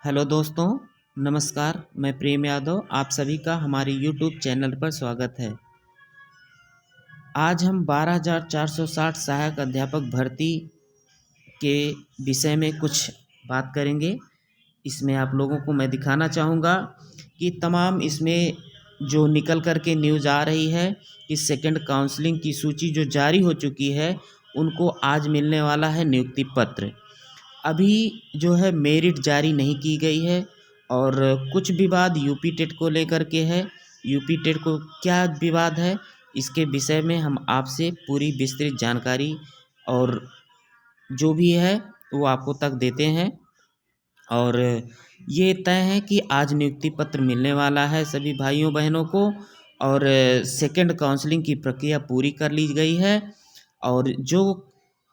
Hello दोस्तों, नमस्कार। मैं प्रेम यादव, आप सभी का हमारे यूट्यूब चैनल पर स्वागत है। आज हम 12,460 सहायक अध्यापक भर्ती के विषय में कुछ बात करेंगे। इसमें आप लोगों को मैं दिखाना चाहूँगा कि तमाम इसमें जो निकल कर के न्यूज़ आ रही है कि सेकंड काउंसलिंग की सूची जो जारी हो चुकी है, उनको आज मिलने वाला है नियुक्ति पत्र। अभी जो है मेरिट जारी नहीं की गई है और कुछ विवाद यूपी टेट को लेकर के है। यूपी टेट को क्या विवाद है, इसके विषय में हम आपसे पूरी विस्तृत जानकारी और जो भी है वो आपको तक देते हैं। और ये तय है कि आज नियुक्ति पत्र मिलने वाला है सभी भाइयों बहनों को। और सेकंड काउंसलिंग की प्रक्रिया पूरी कर ली गई है। और जो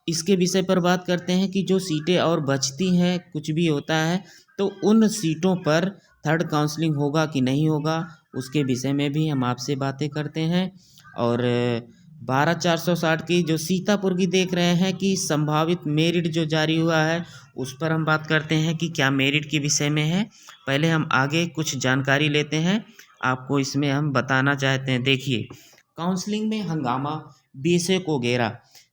इसके विषय पर बात करते हैं कि जो सीटें और बचती हैं, कुछ भी होता है तो उन सीटों पर थर्ड काउंसलिंग होगा कि नहीं होगा, उसके विषय में भी हम आपसे बातें करते हैं। और 12,460 की जो सीतापुर की देख रहे हैं कि संभावित मेरिट जो जारी हुआ है, उस पर हम बात करते हैं कि क्या मेरिट के विषय में है। पहले हम आगे कुछ जानकारी लेते हैं, आपको इसमें हम बताना चाहते हैं। देखिए, काउंसलिंग में हंगामा, बीएसए को घेरा।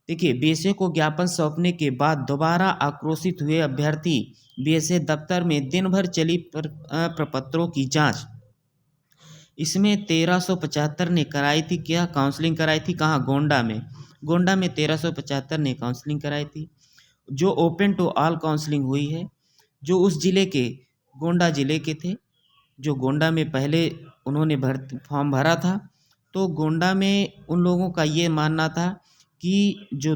देखिए, बीएसए को ज्ञापन सौंपने के बाद दोबारा आक्रोशित हुए अभ्यर्थी। बीएसए दफ्तर में दिन भर चली प्रपत्रों की जांच। इसमें 1375 ने कराई थी, क्या काउंसलिंग कराई थी, कहाँ? गोंडा में। गोंडा में 1375 ने काउंसलिंग कराई थी, जो ओपन टू ऑल काउंसलिंग हुई है। जो उस जिले के, गोंडा जिले के थे, जो गोंडा में पहले उन्होंने फॉर्म भरा था, तो गोंडा में उन लोगों का ये मानना था कि जो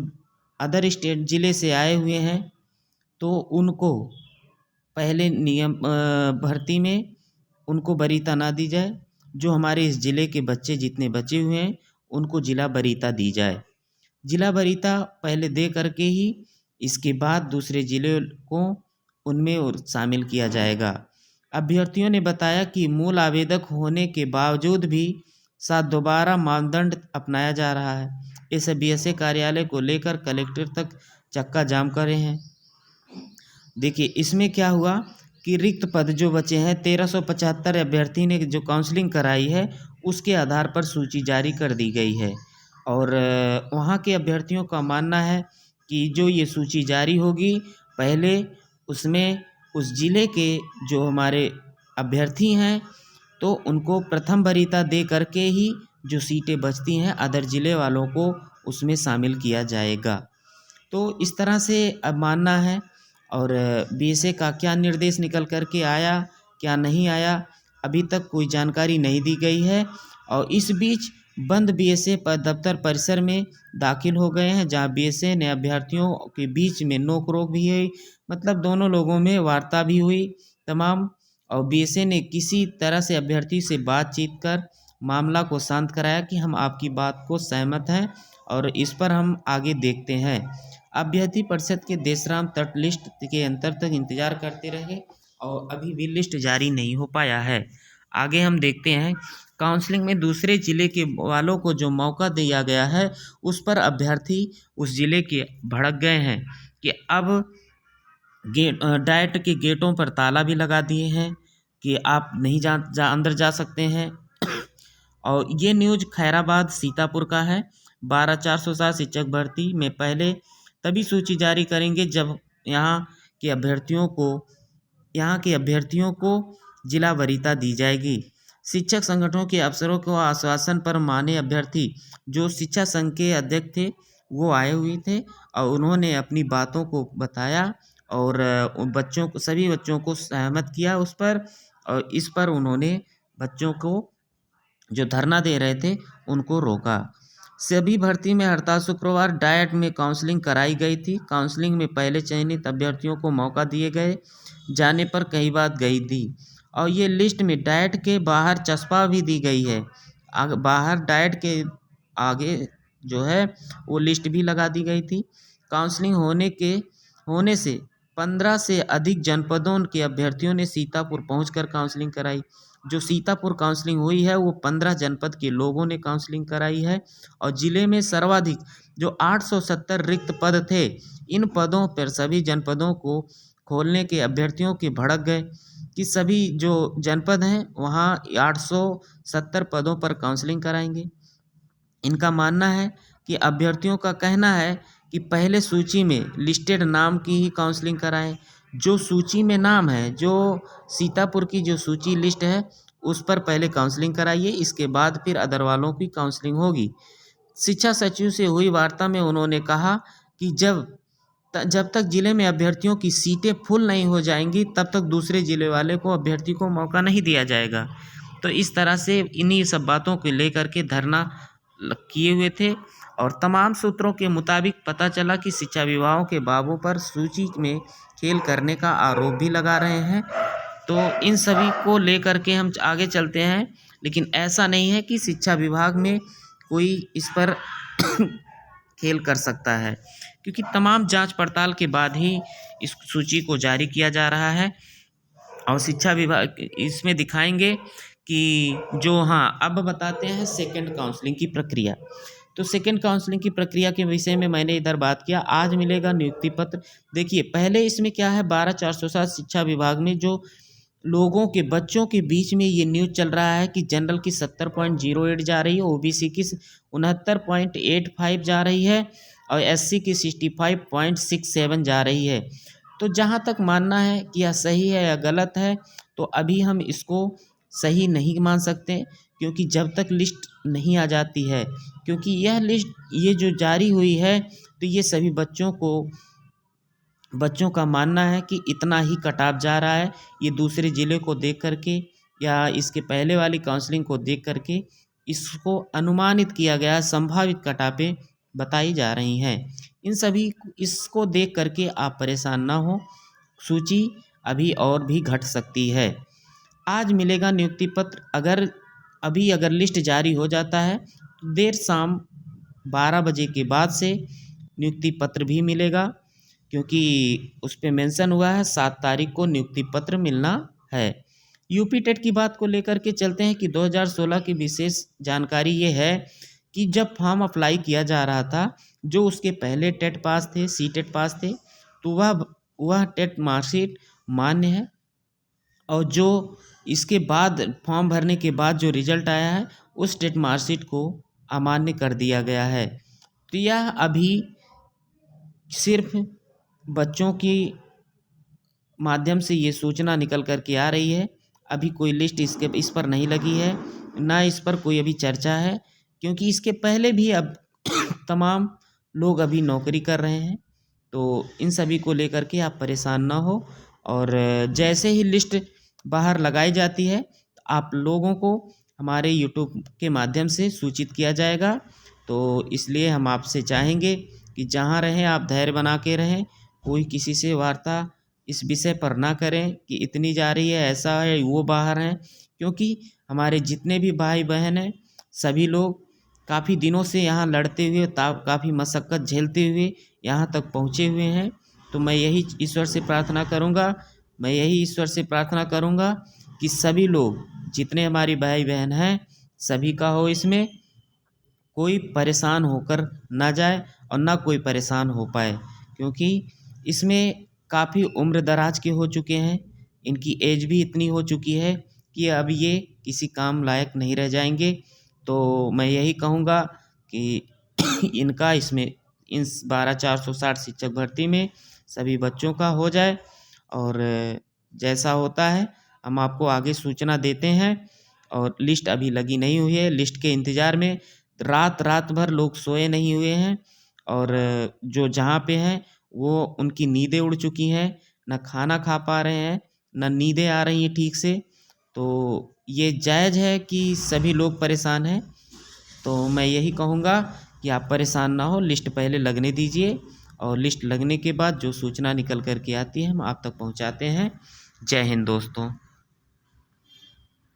अदर स्टेट ज़िले से आए हुए हैं तो उनको पहले नियम भर्ती में उनको वरीयता ना दी जाए। जो हमारे इस ज़िले के बच्चे जितने बचे हुए हैं, उनको जिला वरीयता दी जाए। जिला वरीयता पहले दे करके ही इसके बाद दूसरे ज़िले को उनमें और शामिल किया जाएगा। अभ्यर्थियों ने बताया कि मूल आवेदक होने के बावजूद भी साथ दोबारा मानदंड अपनाया जा रहा है। इस बीएसए कार्यालय को लेकर कलेक्टर तक चक्का जाम करे हैं। देखिए, इसमें क्या हुआ कि रिक्त पद जो बचे हैं, 1375 अभ्यर्थी ने जो काउंसलिंग कराई है, उसके आधार पर सूची जारी कर दी गई है। और वहाँ के अभ्यर्थियों का मानना है कि जो ये सूची जारी होगी, पहले उसमें उस ज़िले के जो हमारे अभ्यर्थी हैं तो उनको प्रथम वरीयता दे करके ही जो सीटें बचती हैं अदर ज़िले वालों को उसमें शामिल किया जाएगा। तो इस तरह से अब मानना है। और बीएसए का क्या निर्देश निकल कर के आया, क्या नहीं आया, अभी तक कोई जानकारी नहीं दी गई है। और इस बीच बंद बीएसए दफ्तर परिसर में दाखिल हो गए हैं, जहां बीएसए ने अभ्यर्थियों के बीच में नोक रोक भी हुई, मतलब दोनों लोगों में वार्ता भी हुई तमाम। और बीएसए ने किसी तरह से अभ्यर्थी से बातचीत कर मामला को शांत कराया कि हम आपकी बात को सहमत हैं और इस पर हम आगे देखते हैं। अभ्यर्थी परिषद के देशराम तट लिस्ट के अंतर तक इंतजार करते रहे और अभी भी लिस्ट जारी नहीं हो पाया है। आगे हम देखते हैं, काउंसलिंग में दूसरे जिले के वालों को जो मौका दिया गया है, उस पर अभ्यर्थी उस जिले के भड़क गए हैं कि अब डाइट के गेटों पर ताला भी लगा दिए हैं कि आप नहीं अंदर जा सकते हैं। और ये न्यूज खैराबाद सीतापुर का है। 12,460 शिक्षक भर्ती में पहले तभी सूची जारी करेंगे जब यहाँ के अभ्यर्थियों को जिला वरीयता दी जाएगी। शिक्षक संगठनों के अफसरों को आश्वासन पर माने अभ्यर्थी। जो शिक्षा संघ के अध्यक्ष थे वो आए हुए थे और उन्होंने अपनी बातों को बताया और सभी बच्चों को सहमत किया उस पर। और इस पर उन्होंने बच्चों को जो धरना दे रहे थे उनको रोका। सभी भर्ती में हड़ताल। शुक्रवार डाइट में काउंसलिंग कराई गई थी। काउंसलिंग में पहले चयनित अभ्यर्थियों को मौका दिए गए जाने पर कई बात गई थी। और ये लिस्ट में डाइट के बाहर चस्पा भी दी गई है। बाहर डाइट के आगे जो है वो लिस्ट भी लगा दी गई थी। काउंसलिंग होने से 15 से अधिक जनपदों के अभ्यर्थियों ने सीतापुर पहुंचकर काउंसलिंग कराई। जो सीतापुर काउंसलिंग हुई है वो 15 जनपद के लोगों ने काउंसलिंग कराई है। और ज़िले में सर्वाधिक जो 870 रिक्त पद थे, इन पदों पर सभी जनपदों को खोलने के अभ्यर्थियों के भड़क गए। कि सभी जो जनपद हैं वहाँ 870 पदों पर काउंसलिंग कराएंगे। इनका मानना है कि अभ्यर्थियों का कहना है कि पहले सूची में लिस्टेड नाम की ही काउंसलिंग कराएं। जो सूची में नाम है, जो सीतापुर की जो सूची लिस्ट है उस पर पहले काउंसलिंग कराइए, इसके बाद फिर अदर वालों की काउंसलिंग होगी। शिक्षा सचिव से हुई वार्ता में उन्होंने कहा कि जब तक जिले में अभ्यर्थियों की सीटें फुल नहीं हो जाएंगी तब तक दूसरे जिले वाले को अभ्यर्थी को मौका नहीं दिया जाएगा। तो इस तरह से इन्हीं सब बातों को लेकर के धरना किए हुए थे और तमाम सूत्रों के मुताबिक पता चला कि शिक्षा विभागों के बाबू पर सूची में खेल करने का आरोप भी लगा रहे हैं। तो इन सभी को लेकर के हम आगे चलते हैं, लेकिन ऐसा नहीं है कि शिक्षा विभाग में कोई इस पर खेल कर सकता है, क्योंकि तमाम जांच पड़ताल के बाद ही इस सूची को जारी किया जा रहा है। और शिक्षा विभाग इसमें दिखाएंगे कि जो, हाँ, अब बताते हैं सेकंड काउंसलिंग की प्रक्रिया। तो सेकंड काउंसलिंग की प्रक्रिया के विषय में मैंने इधर बात किया। आज मिलेगा नियुक्ति पत्र। देखिए, पहले इसमें क्या है, 12,407 शिक्षा विभाग में जो लोगों के बच्चों के बीच में ये न्यूज़ चल रहा है कि जनरल की 70.08 जा रही है, ओबीसी की 69.85 जा रही है और एससी की 65.67 जा रही है। तो जहाँ तक मानना है कि यह सही है या गलत है, तो अभी हम इसको सही नहीं मान सकते, क्योंकि जब तक लिस्ट नहीं आ जाती है, क्योंकि यह लिस्ट ये जो जारी हुई है तो ये सभी बच्चों का मानना है कि इतना ही कट-ऑफ जा रहा है। ये दूसरे ज़िले को देख करके या इसके पहले वाली काउंसलिंग को देख करके इसको अनुमानित किया गया है, संभावित कट-ऑफें बताई जा रही हैं। इन सभी इसको देख करके आप परेशान ना हो, सूची अभी और भी घट सकती है। आज मिलेगा नियुक्ति पत्र। अगर लिस्ट जारी हो जाता है तो देर शाम 12 बजे के बाद से नियुक्ति पत्र भी मिलेगा, क्योंकि उस पे मेंशन हुआ है 7 तारीख को नियुक्ति पत्र मिलना है। यूपी टेट की बात को लेकर के चलते हैं कि 2016 की विशेष जानकारी ये है कि जब फॉर्म अप्लाई किया जा रहा था, जो उसके पहले टेट पास थे, सी टेट पास थे, तो वह टेट मार्कशीट मान्य है, और जो इसके बाद फॉर्म भरने के बाद जो रिजल्ट आया है उस टेट मार्कशीट को अमान्य कर दिया गया है। तो यह अभी सिर्फ बच्चों की माध्यम से ये सूचना निकल कर के आ रही है। अभी कोई लिस्ट इस पर नहीं लगी है, ना इस पर कोई अभी चर्चा है, क्योंकि इसके पहले भी अब तमाम लोग अभी नौकरी कर रहे हैं। तो इन सभी को लेकर के आप परेशान ना हो, और जैसे ही लिस्ट बाहर लगाई जाती है तो आप लोगों को हमारे यूट्यूब के माध्यम से सूचित किया जाएगा। तो इसलिए हम आपसे चाहेंगे कि जहाँ रहें आप धैर्य बना के रहें, कोई किसी से वार्ता इस विषय पर ना करें कि इतनी जा रही है, ऐसा है, वो बाहर हैं, क्योंकि हमारे जितने भी भाई बहन हैं सभी लोग काफ़ी दिनों से यहाँ लड़ते हुए, काफ़ी मशक्क़त झेलते हुए यहाँ तक पहुँचे हुए हैं। तो मैं यही ईश्वर से प्रार्थना करूँगा कि सभी लोग, जितने हमारी भाई बहन हैं, सभी का हो, इसमें कोई परेशान होकर ना जाए और ना कोई परेशान हो पाए, क्योंकि इसमें काफ़ी उम्र दराज के हो चुके हैं, इनकी एज भी इतनी हो चुकी है कि अब ये किसी काम लायक नहीं रह जाएंगे। तो मैं यही कहूँगा कि इनका इसमें इन 12,460 शिक्षक भर्ती में सभी बच्चों का हो जाए, और जैसा होता है हम आपको आगे सूचना देते हैं। और लिस्ट अभी लगी नहीं हुई है, लिस्ट के इंतज़ार में रात भर लोग सोए नहीं हुए हैं, और जो जहाँ पे हैं वो उनकी नींदें उड़ चुकी हैं, ना खाना खा पा रहे हैं, ना नींदें आ रही हैं ठीक से। तो ये जायज़ है कि सभी लोग परेशान हैं। तो मैं यही कहूँगा कि आप परेशान ना हो, लिस्ट पहले लगने दीजिए, और लिस्ट लगने के बाद जो सूचना निकल कर के आती है हम आप तक पहुँचाते हैं। जय हिंद दोस्तों।